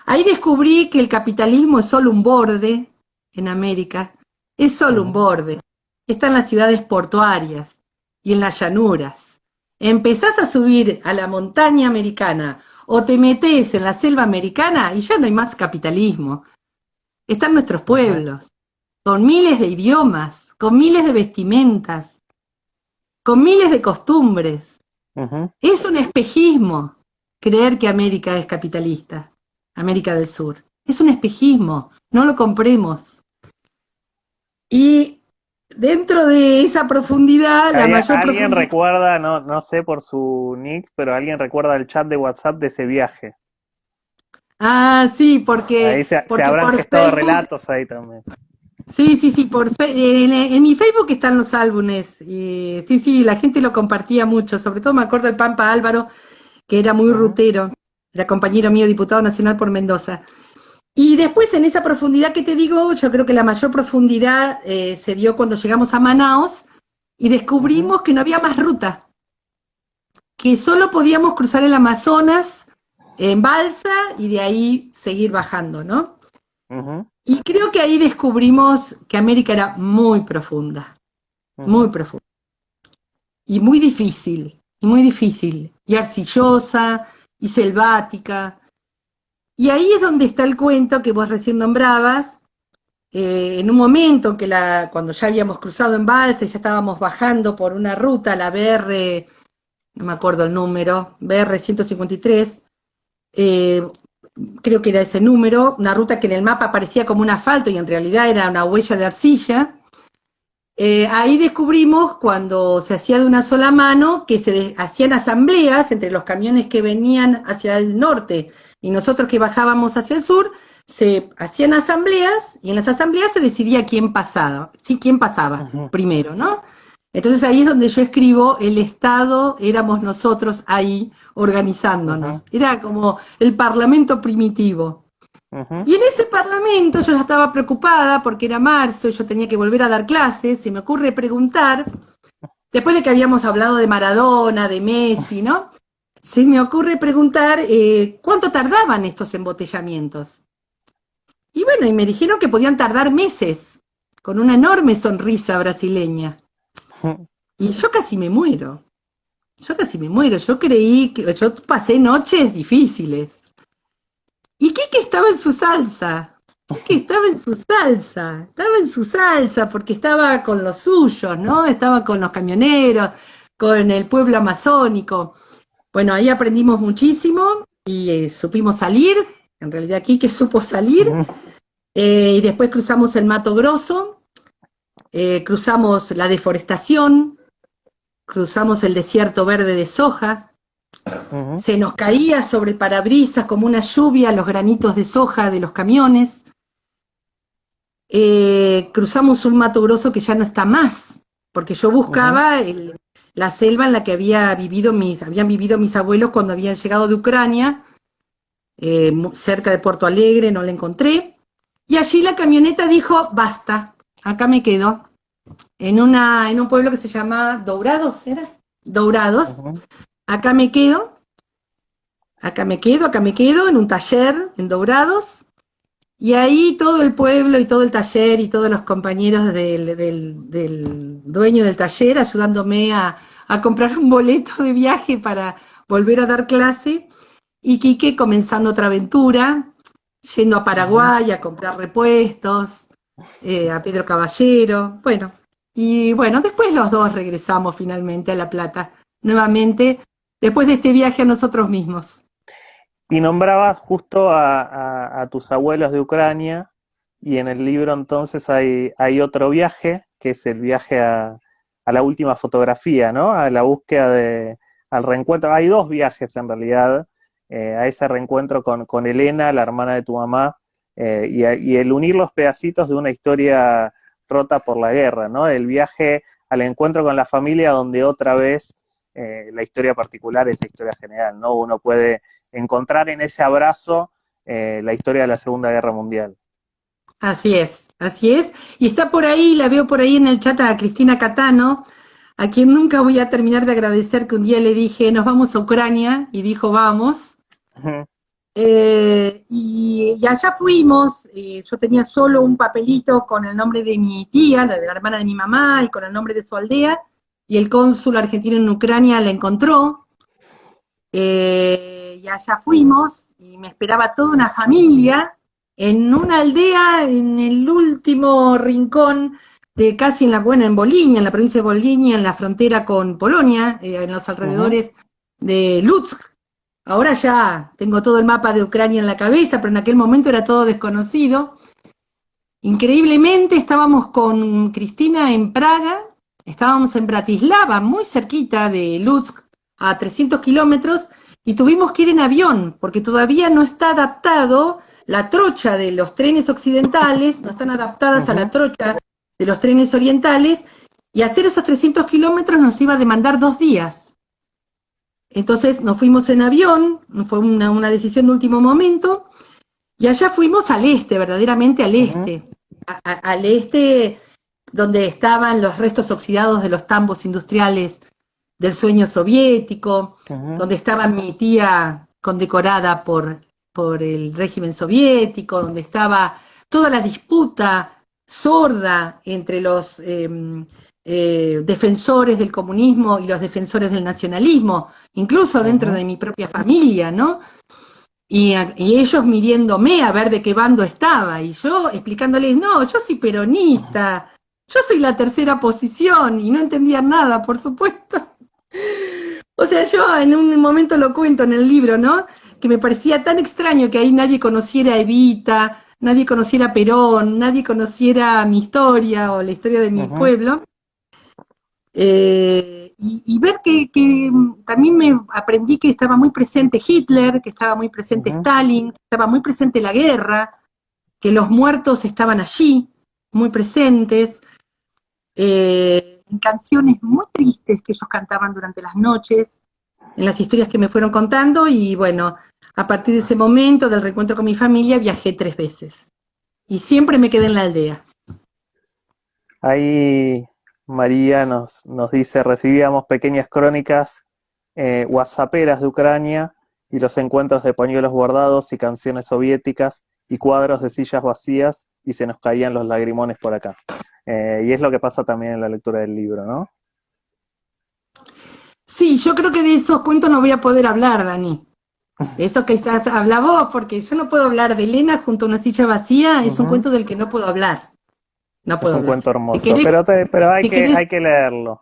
Ahí descubrí que el capitalismo es solo un borde en América, es solo un Ujú. borde. Está en las ciudades portuarias y en las llanuras. Empezás a subir a la montaña americana o te metés en la selva americana y ya no hay más capitalismo. Están nuestros Ujú. pueblos, con miles de idiomas, con miles de vestimentas, con miles de costumbres. Ujú. Es un espejismo creer que América es capitalista, América del Sur. Es un espejismo, no lo compremos. Y dentro de esa profundidad, la mayor Alguien profundidad... recuerda, no, no sé por su nick, pero alguien recuerda el chat de WhatsApp de ese viaje. Ah, sí, Ahí se porque habrán por gestado Facebook, relatos ahí también. sí, sí, sí, en mi Facebook están los álbumes. Y sí, sí, la gente lo compartía mucho, sobre todo me acuerdo del Pampa Álvaro, que era muy Ujú. rutero, era compañero mío, diputado nacional por Mendoza. Y después en esa profundidad que te digo, yo creo que la mayor profundidad se dio cuando llegamos a Manaos y Ujú. descubrimos que no había más ruta, que solo podíamos cruzar el Amazonas en balsa y de ahí seguir bajando, ¿no? Ujú. Y creo que ahí descubrimos que América era muy Ujú. profunda, y muy difícil, y arcillosa, y selvática. Y ahí es donde está el cuento que vos recién nombrabas. En un momento cuando ya habíamos cruzado en balsa y ya estábamos bajando por una ruta, la BR, no me acuerdo el número, BR 153, creo que era ese número, una ruta que en el mapa parecía como un asfalto y en realidad era una huella de arcilla. Ahí descubrimos, cuando se hacía de una sola mano, que se hacían asambleas entre los camiones que venían hacia el norte y nosotros que bajábamos hacia el sur. Se hacían asambleas y en las asambleas se decidía quién pasaba, sí, quién pasaba Ujú, primero, ¿no? Entonces ahí es donde yo escribo: el Estado éramos nosotros ahí ujú, organizándonos. Era como el parlamento primitivo. ujú, Y en ese parlamento yo ya estaba preocupada porque era marzo, yo tenía que volver a dar clases. Se me ocurre preguntar, después de que habíamos hablado de Maradona, de Messi, ¿no? Se me ocurre preguntar cuánto tardaban estos embotellamientos. Y bueno, y me dijeron que podían tardar meses, con una enorme sonrisa brasileña. ujú. Y yo casi me muero. Yo casi me muero. Yo creí que yo pasé noches difíciles. Y Quique estaba en su salsa. Quique estaba en su salsa. Estaba en su salsa porque estaba con los suyos, ¿no? Estaba con los camioneros, con el pueblo amazónico. Bueno, ahí aprendimos muchísimo y supimos salir. En realidad Quique supo salir. Y después cruzamos el Mato Grosso, cruzamos la deforestación, cruzamos el desierto verde de soja. Ujú, Se nos caía sobre el parabrisas como una lluvia los granitos de soja de los camiones. Cruzamos un Mato Grosso que ya no está más, porque yo ujú, buscaba la selva en la que habían vivido mis abuelos cuando habían llegado de Ucrania, cerca de Porto Alegre. No la encontré. Y allí la camioneta dijo: basta, acá me quedo. En un pueblo que se llama Dourados, ¿era? Dourados. ujú, Acá me quedo, acá me quedo, en un taller en Dourados. Y ahí todo el pueblo y todo el taller y todos los compañeros del dueño del taller ayudándome a comprar un boleto de viaje para volver a dar clase. Y Quique comenzando otra aventura, yendo a ujú. Paraguay a comprar repuestos, a Pedro Caballero. Bueno, y bueno, después los dos regresamos finalmente a La Plata, nuevamente, después de este viaje a nosotros mismos. Y nombrabas justo a tus abuelos de Ucrania, y en el libro entonces hay otro viaje, que es el viaje a la última fotografía, ¿no? A la búsqueda al reencuentro. Hay dos viajes en realidad, a ese reencuentro con Elena, la hermana de tu mamá, y el unir los pedacitos de una historia rota por la guerra, ¿no? El viaje al encuentro con la familia, donde otra vez la historia particular es la historia general, ¿no? Uno puede encontrar en ese abrazo la historia de la Segunda Guerra Mundial. Así es, así es. Y está por ahí, la veo por ahí en el chat a Cristina Catano, a quien nunca voy a terminar de agradecer, que un día le dije: nos vamos a Ucrania, y dijo: vamos. Y allá fuimos. Yo tenía solo un papelito con el nombre de mi tía, la de la hermana de mi mamá, y con el nombre de su aldea, y el cónsul argentino en Ucrania la encontró. Y allá fuimos, y me esperaba toda una familia en una aldea en el último rincón de casi en Volhynia, en la provincia de Volhynia, en la frontera con Polonia, en los Ujú, alrededores de Lutsk. Ahora ya tengo todo el mapa de Ucrania en la cabeza, pero en aquel momento era todo desconocido. Increíblemente estábamos con Cristina en Praga, estábamos en Bratislava, muy cerquita de Lutsk, a 300 kilómetros, y tuvimos que ir en avión, porque todavía no está adaptado la trocha de los trenes occidentales, no están adaptadas a la ujú, trocha de los trenes orientales, y hacer esos 300 kilómetros nos iba a demandar 2 días. Entonces nos fuimos en avión, fue una decisión de último momento, y allá fuimos al este, verdaderamente al ujú, este, al este, donde estaban los restos oxidados de los tambos industriales del sueño soviético, ujú, donde estaba mi tía condecorada por el régimen soviético, donde estaba toda la disputa sorda entre los defensores del comunismo y los defensores del nacionalismo, incluso dentro ujú. de mi propia familia, ¿no? Y ellos midiéndome a ver de qué bando estaba, y yo explicándoles: no, yo soy peronista, yo soy la tercera posición, y no entendían nada, por supuesto. O sea, yo en un momento lo cuento en el libro, ¿no? que me parecía tan extraño que ahí nadie conociera a Evita, nadie conociera a Perón, nadie conociera mi historia o la historia de mi Ujú, pueblo. Y ver que también me aprendí que estaba muy presente Hitler, que estaba muy presente ujú. Stalin, que estaba muy presente la guerra, que los muertos estaban allí, muy presentes, en canciones muy tristes que ellos cantaban durante las noches, en las historias que me fueron contando, y bueno, a partir de ese momento del reencuentro con mi familia viajé 3 veces. Y siempre me quedé en la aldea. Ahí María nos dice, recibíamos pequeñas crónicas whatsapperas de Ucrania y los encuentros de pañuelos bordados y canciones soviéticas y cuadros de sillas vacías y se nos caían los lagrimones por acá. Y es lo que pasa también en la lectura del libro, ¿no? Sí, yo creo que de esos cuentos no voy a poder hablar, Dani. De eso que quizás habla vos, porque yo no puedo hablar de Elena junto a una silla vacía, es un Ujú. cuento del que no puedo hablar. No Es puedo un hablar. cuento Si hermoso, querés, pero si querés, hay que leerlo,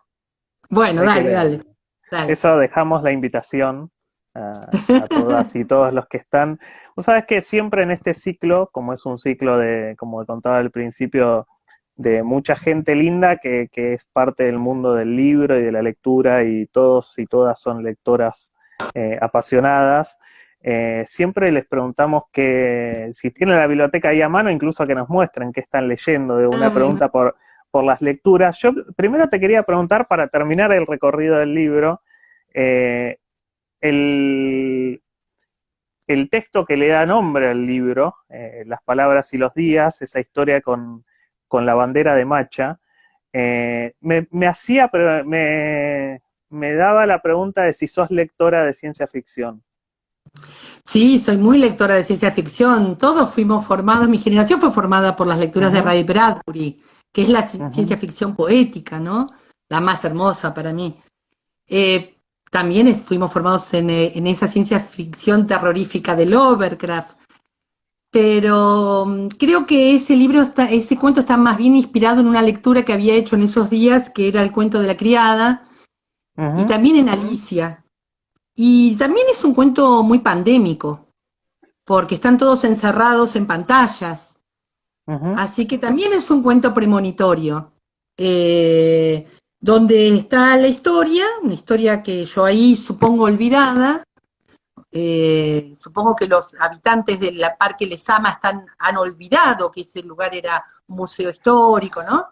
bueno, hay que dale, leerlo. dale, dale. Eso dejamos la invitación a todas y todos los que están. Vos sabés que siempre en este ciclo, como es un ciclo de, como contaba al principio, de mucha gente linda que es parte del mundo del libro y de la lectura y todos y todas son lectoras apasionadas, siempre les preguntamos que si tienen la biblioteca ahí a mano, incluso que nos muestren qué están leyendo, de Ah, una bueno. pregunta por las lecturas. Yo primero te quería preguntar, para terminar el recorrido del libro, eh, el, el texto que le da nombre al libro, Las palabras y los días, esa historia con la bandera de Macha, me hacía, pero me daba la pregunta de si sos lectora de ciencia ficción. Sí, soy muy lectora de ciencia ficción. Todos fuimos formados, mi generación fue formada por las lecturas de Ujú, Ray Bradbury, que es la ujú, ciencia ficción poética, ¿no? La más hermosa para mí. Eh, también fuimos formados en esa ciencia ficción terrorífica de Lovecraft, pero creo que ese libro, ese cuento está más bien inspirado en una lectura que había hecho en esos días, que era el cuento de la criada, y ujú, también en Alicia. Y también es un cuento muy pandémico, porque están todos encerrados en pantallas. ujú, Así que también es un cuento premonitorio, eh, donde está la historia, una historia que yo ahí supongo olvidada. Supongo que los habitantes del Parque Lezama han olvidado que ese lugar era un museo histórico, ¿no?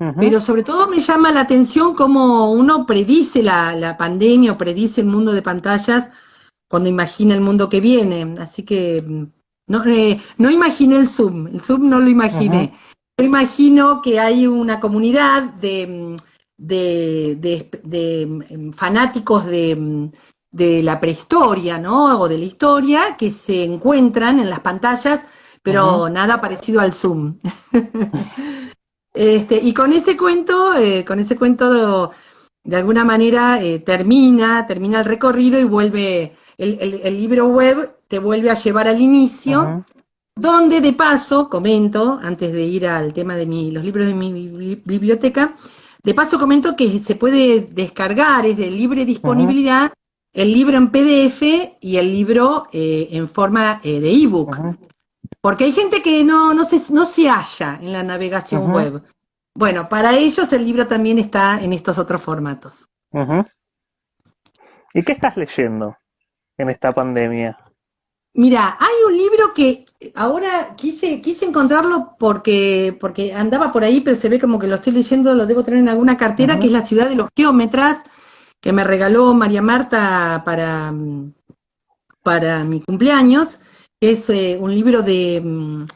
ujú, Pero sobre todo me llama la atención cómo uno predice la pandemia o predice el mundo de pantallas cuando imagina el mundo que viene. Así que no, no imaginé el Zoom no lo ujú, imaginé. Yo imagino que hay una comunidad de fanáticos de la prehistoria, ¿no? O de la historia que se encuentran en las pantallas, ujú, pero nada parecido al Zoom. Y con ese cuento de alguna manera termina el recorrido y vuelve, el libro web te vuelve a llevar al inicio, ujú, donde de paso, comento, antes de ir al tema de los libros de mi biblioteca, de paso comento que se puede descargar, es de libre ujú, disponibilidad, el libro en PDF y el libro en forma de ebook. ujú, Porque hay gente que no se halla en la navegación ujú, web. Bueno, para ellos el libro también está en estos otros formatos. ujú. ¿Y qué estás leyendo en esta pandemia? Mira, hay un libro que ahora quise encontrarlo porque andaba por ahí, pero se ve como que lo estoy leyendo, lo debo tener en alguna cartera, que Ujú, es La ciudad de los geómetras, que me regaló María Marta para mi cumpleaños. Es un libro sobre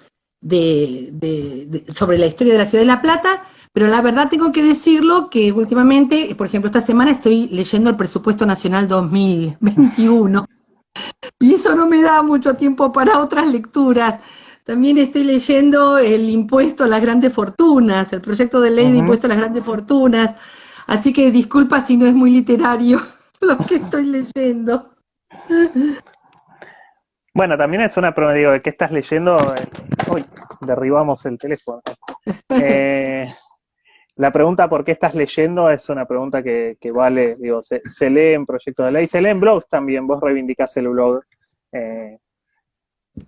la historia de la ciudad de La Plata, pero la verdad tengo que decirlo que últimamente, por ejemplo, esta semana estoy leyendo el presupuesto nacional 2021 y eso no me da mucho tiempo para otras lecturas. También estoy leyendo el impuesto a las grandes fortunas, el proyecto de ley de ujú. impuesto a las grandes fortunas, así que disculpa si no es muy literario lo que estoy leyendo. Bueno, también es una pregunta, digo, ¿qué estás leyendo? Uy, derribamos el teléfono. Eh, la pregunta ¿por qué estás leyendo? Es una pregunta que vale, digo, se lee en proyectos de ley, se lee en blogs también, vos reivindicás el blog,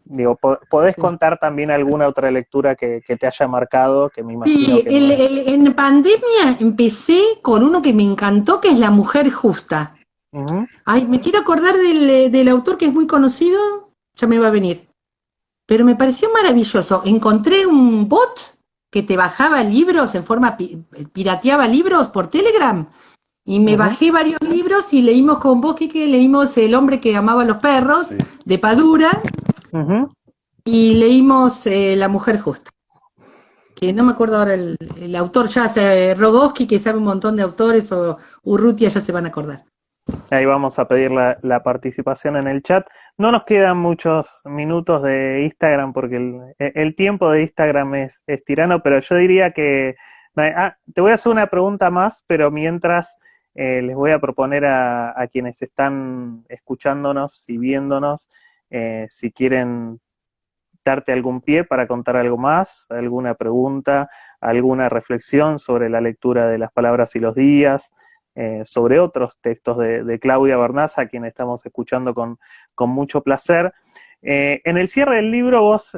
Digo, ¿podés Sí. contar también alguna otra lectura que te haya marcado? Que me imagino Sí, que no es. en pandemia empecé con uno que me encantó, que es La Mujer Justa. Ujú, Ay, me quiero acordar del autor que es muy conocido, ya me va a venir. Pero me pareció maravilloso. Encontré un bot que te bajaba libros en forma, pirateaba libros por Telegram. Y me ujú, bajé varios libros y leímos con vos, Kike, leímos El hombre que amaba a los perros, sí, de Padura, ujú. y leímos La mujer justa. Que no me acuerdo ahora el autor, ya sea Rogoski, que sabe un montón de autores, o Urrutia, ya se van a acordar. Ahí vamos a pedir la participación en el chat. No nos quedan muchos minutos de Instagram porque el tiempo de Instagram es tirano, pero yo diría que te voy a hacer una pregunta más, pero mientras les voy a proponer a quienes están escuchándonos y viéndonos, si quieren darte algún pie para contar algo más, alguna pregunta, alguna reflexión sobre la lectura de las palabras y los días, sobre otros textos de Claudia Bernaza, a quien estamos escuchando con mucho placer. En el cierre del libro vos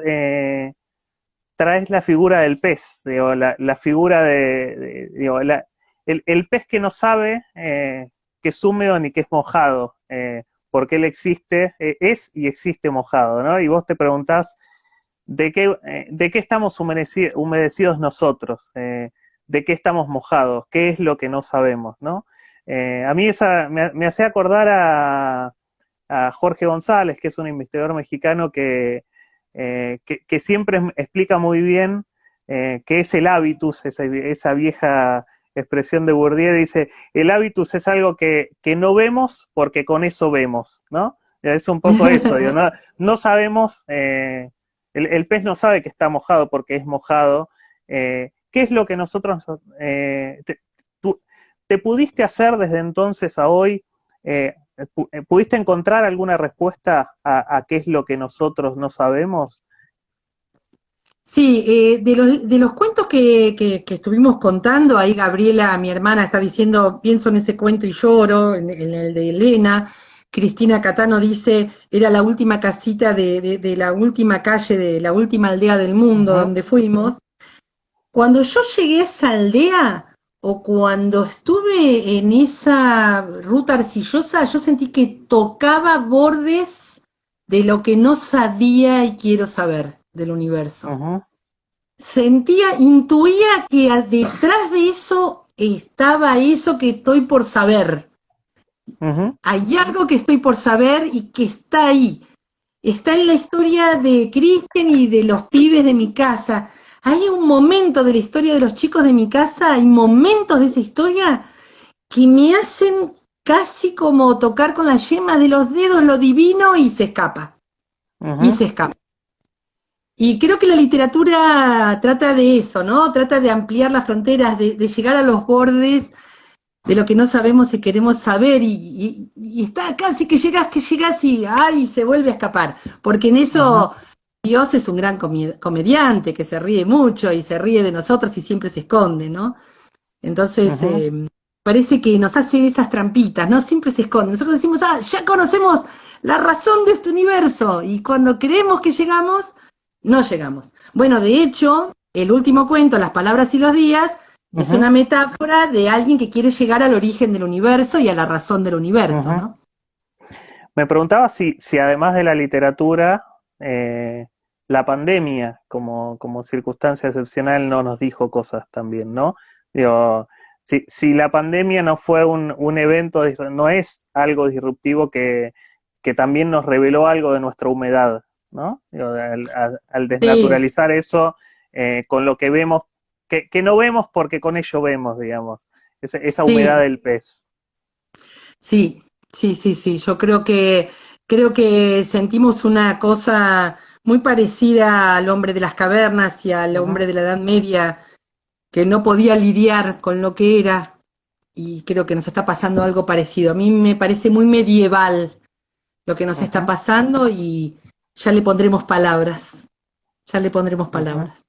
traes la figura del pez, digo, la figura digo, el pez que no sabe que es húmedo ni que es mojado, porque él existe, es y existe mojado, ¿no? Y vos te preguntás, de qué estamos humedecidos nosotros? ¿De qué estamos mojados? ¿Qué es lo que no sabemos, no? A mí me hace acordar a Jorge González, que es un investigador mexicano que siempre explica muy bien qué es el hábitus, esa vieja expresión de Bourdieu, dice, el hábitus es algo que no vemos porque con eso vemos, ¿no? Es un poco eso, digo, no sabemos, el pez no sabe que está mojado porque es mojado. ¿Qué es lo que nosotros tú, te pudiste hacer desde entonces a hoy? ¿Pudiste encontrar alguna respuesta a qué es lo que nosotros no sabemos? Sí, de los cuentos que estuvimos contando, ahí Gabriela, mi hermana, está diciendo, pienso en ese cuento y lloro, en el de Elena. Cristina Catano dice, era la última casita de la última calle, de la última aldea del mundo Ujú, donde fuimos. Cuando yo llegué a esa aldea, o cuando estuve en esa ruta arcillosa, yo sentí que tocaba bordes de lo que no sabía y quiero saber del universo. ujú, Sentía, intuía que detrás de eso estaba eso que estoy por saber. ujú, Hay algo que estoy por saber y que está ahí. Está en la historia de Kristen y de los pibes de mi casa. Hay un momento de la historia de los chicos de mi casa, hay momentos de esa historia que me hacen casi como tocar con la yema de los dedos lo divino y se escapa. Y ujú, se escapa. Y creo que la literatura trata de eso, ¿no? Trata de ampliar las fronteras, de llegar a los bordes de lo que no sabemos y queremos saber, y está casi que llegas y ¡ay! Se vuelve a escapar. Porque en ujú, eso Dios es un gran comediante que se ríe mucho y se ríe de nosotros y siempre se esconde, ¿no? Entonces, ujú. parece que nos hace esas trampitas, ¿no? Siempre se esconde. Nosotros decimos, ah, ya conocemos la razón de este universo, y cuando creemos que llegamos, no llegamos. Bueno, de hecho, el último cuento, Las palabras y los días, es Ujú, una metáfora de alguien que quiere llegar al origen del universo y a la razón del universo, ujú. ¿no? Me preguntaba si además de la literatura, la pandemia como circunstancia excepcional no nos dijo cosas también, ¿no? Digo, si la pandemia no fue un evento, no es algo disruptivo que también nos reveló algo de nuestra humedad, ¿no? Digo, al Sí, desnaturalizar eso con lo que vemos, que no vemos porque con ello vemos, digamos, esa humedad sí, del pez. sí, sí, sí, sí. Yo creo que sentimos una cosa muy parecida al hombre de las cavernas y al Ujú, hombre de la Edad Media, que no podía lidiar con lo que era, y creo que nos está pasando algo parecido. A mí me parece muy medieval lo que nos está ujú, pasando, y ya le pondremos palabras, ya le pondremos ujú. palabras.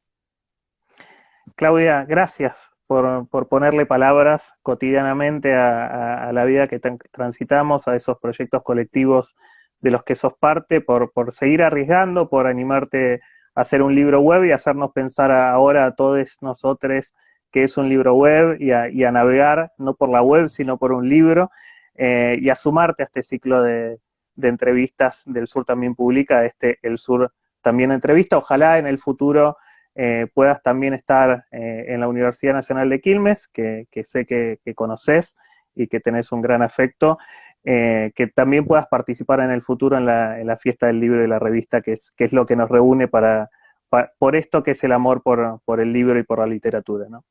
Claudia, gracias por ponerle palabras cotidianamente a la vida que transitamos, a esos proyectos colectivos de los que sos parte, por seguir arriesgando, por animarte a hacer un libro web y hacernos pensar ahora a todos nosotros que es un libro web y a navegar, no por la web, sino por un libro, y a sumarte a este ciclo de entrevistas del Sur también publica, El Sur también entrevista. Ojalá en el futuro puedas también estar en la Universidad Nacional de Quilmes, que sé que conoces y que tenés un gran afecto, que también puedas participar en el futuro en la fiesta del libro y la revista, que es lo que nos reúne por esto que es el amor por el libro y por la literatura, ¿no?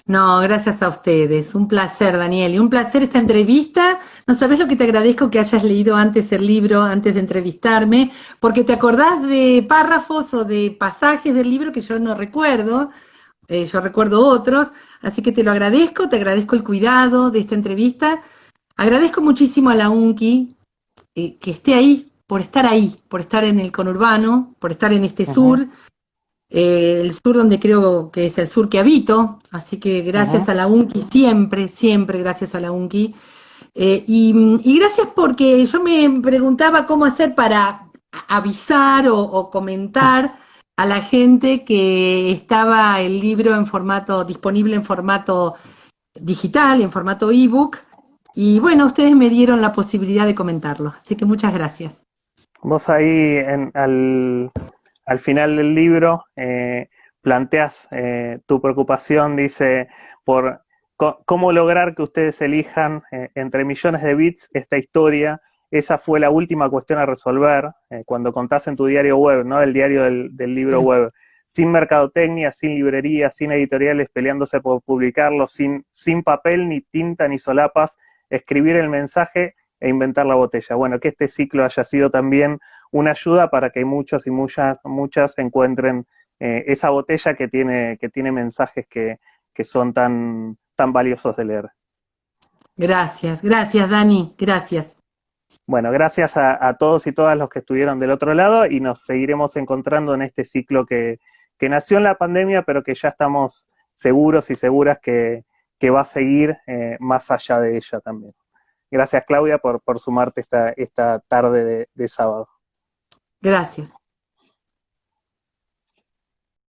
No, gracias a ustedes. Un placer, Daniel. Y un placer esta entrevista. No sabés lo que te agradezco que hayas leído antes el libro, antes de entrevistarme, porque te acordás de párrafos o de pasajes del libro que yo no recuerdo. Yo recuerdo otros. Así que te agradezco el cuidado de esta entrevista. Agradezco muchísimo a la UNCI que esté ahí, por estar en el conurbano, por estar en este Ujú, sur. El sur donde creo que es el sur que habito, así que gracias ujú. a la UNCI, siempre, siempre gracias a la UNCI. Y gracias porque yo me preguntaba cómo hacer para avisar o comentar a la gente que estaba el libro en formato, disponible en formato digital, en formato ebook, y bueno, ustedes me dieron la posibilidad de comentarlo, así que muchas gracias. Vos ahí al final del libro planteas tu preocupación, dice, por cómo lograr que ustedes elijan entre millones de bits esta historia. Esa fue la última cuestión a resolver cuando contás en tu diario web, ¿no? El diario del libro web. Sin mercadotecnia, sin librería, sin editoriales peleándose por publicarlo, sin papel, ni tinta, ni solapas, escribir el mensaje e inventar la botella. Bueno, que este ciclo haya sido también una ayuda para que muchos y muchas encuentren esa botella que tiene mensajes que son tan valiosos de leer. Gracias, gracias Dani, gracias. Bueno, gracias a todos y todas los que estuvieron del otro lado y nos seguiremos encontrando en este ciclo que nació en la pandemia, pero que ya estamos seguros y seguras que va a seguir más allá de ella también. Gracias, Claudia, por sumarte esta tarde de sábado. Gracias.